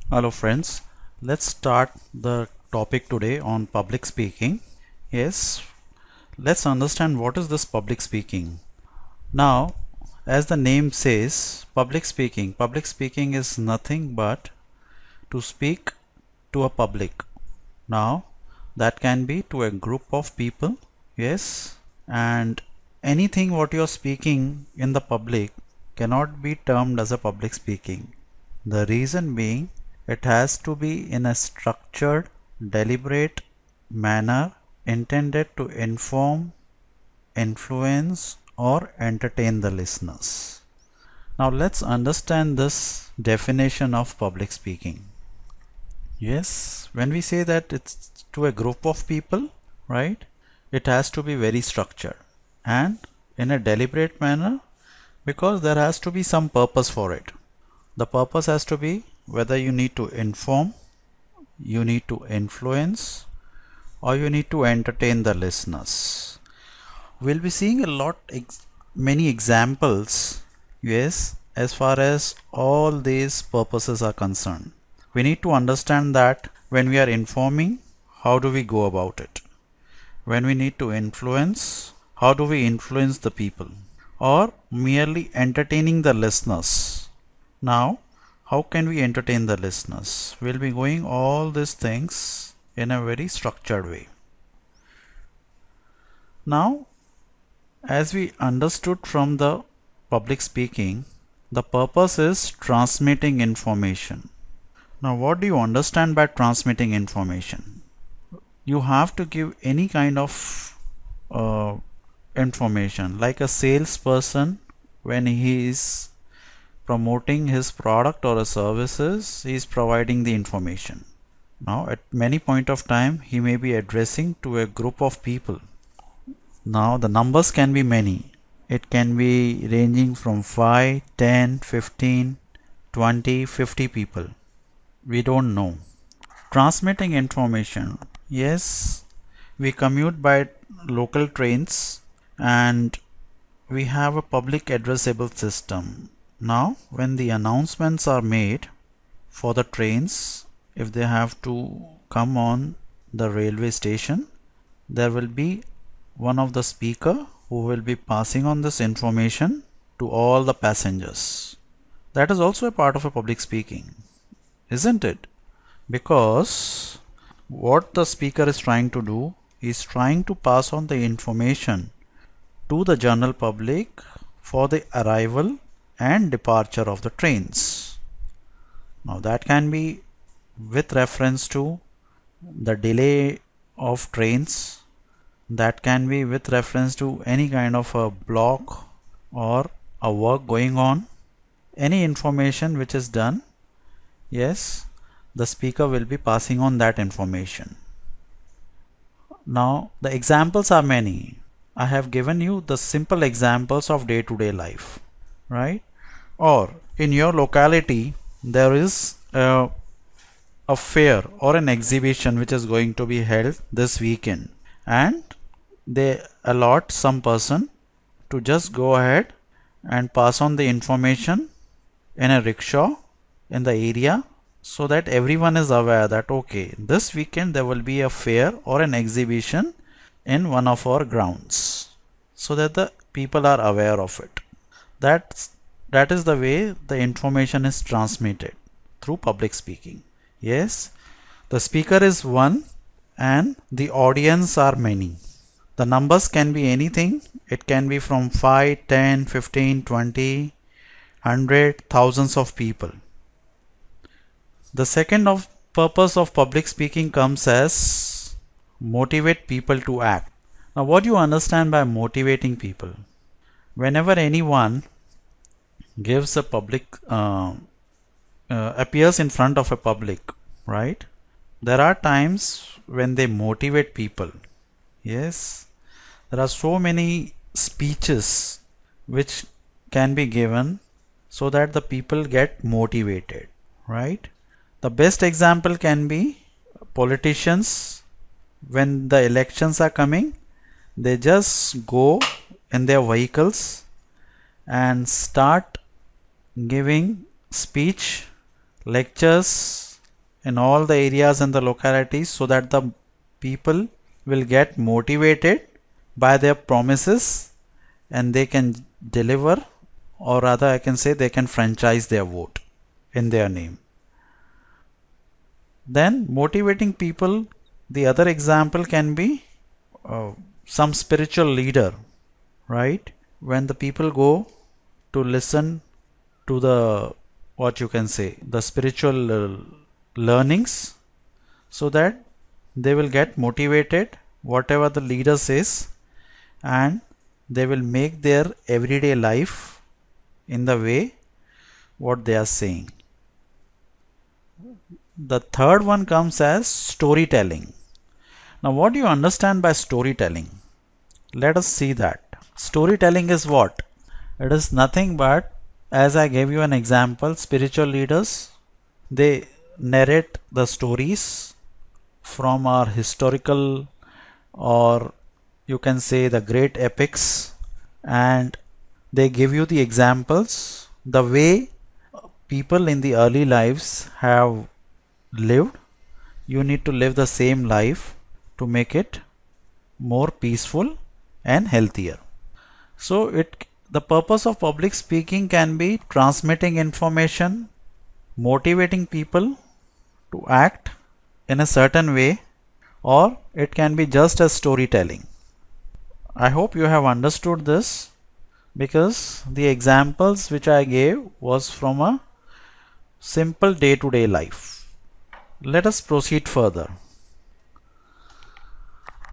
Hello friends, let's start the topic today on public speaking. Yes, let's understand what is this public speaking. Now, as the name says, public speaking is nothing but to speak to a public. Now, that can be to a group of people, yes, and anything what you're speaking in the public cannot be termed as a public speaking. The reason being, it has to be in a structured, deliberate manner intended to inform, influence, or entertain the listeners. Now let's understand this definition of public speaking. Yes, when we say that it's to a group of people, right, it has to be very structured and in a deliberate manner because there has to be some purpose for it. The purpose has to be whether you need to inform, you need to influence, or you need to entertain the listeners. We'll be seeing many examples, yes, as far as all these purposes are concerned. We need to understand that when we are informing, how do we go about it? When we need to influence, how do we influence the people? Or merely entertaining the listeners. Now, how can we entertain the listeners? We'll be going all these things in a very structured way. Now, as we understood from the public speaking, the purpose is transmitting information. Now, what do you understand by transmitting information? You have to give any kind of information, like a salesperson when he is promoting his product or a services, he is providing the information. Now at many point of time he may be addressing to a group of people. Now the numbers can be many. It can be ranging from 5, 10, 15, 20, 50 people. We don't know. Transmitting information. Yes, we commute by local trains and we have a public addressable system. Now when the announcements are made for the trains, if they have to come on the railway station, there will be one of the speaker who will be passing on this information to all the passengers. That is also a part of a public speaking, isn't it? Because what the speaker is trying to do is trying to pass on the information to the general public for the arrival and departure of the trains. Now that can be with reference to the delay of trains, that can be with reference to any kind of a block or a work going on, any information which is done. Yes, the speaker will be passing on that information. Now the examples are many. I have given you the simple examples of day-to-day life, right? Or in your locality there is a fair or an exhibition which is going to be held this weekend, and they allot some person to just go ahead and pass on the information in a rickshaw in the area so that everyone is aware that okay, this weekend there will be a fair or an exhibition in one of our grounds, so that the people are aware of it. That is the way the information is transmitted through public speaking. Yes, the speaker is one and the audience are many. The numbers can be anything. It can be from 5, 10, 15, 20, 100, thousands of people. The second of purpose of public speaking comes as motivate people to act. Now what do you understand by motivating people? Whenever anyone gives a public appears in front of a public, right, there are times when they motivate people. Yes, there are so many speeches which can be given so that the people get motivated, right? The best example can be politicians. When the elections are coming, they just go in their vehicles and start giving speech, lectures in all the areas and the localities so that the people will get motivated by their promises and they can deliver, or rather I can say they can franchise their vote in their name. Then motivating people, the other example can be some spiritual leader, right? When the people go to listen to the, what you can say, the spiritual learnings, so that they will get motivated whatever the leader says, and they will make their everyday life in the way what they are saying. The third one comes as storytelling. Now, what do you understand by storytelling? Let us see that. Storytelling is what? It is nothing but, as I gave you an example, spiritual leaders, they narrate the stories from our historical, or you can say the great epics, and they give you the examples, the way people in the early lives have lived. You need to live the same life to make it more peaceful and healthier. So the purpose of public speaking can be transmitting information, motivating people to act in a certain way, or it can be just as storytelling. I hope you have understood this, because the examples which I gave was from a simple day-to-day life. Let us proceed further.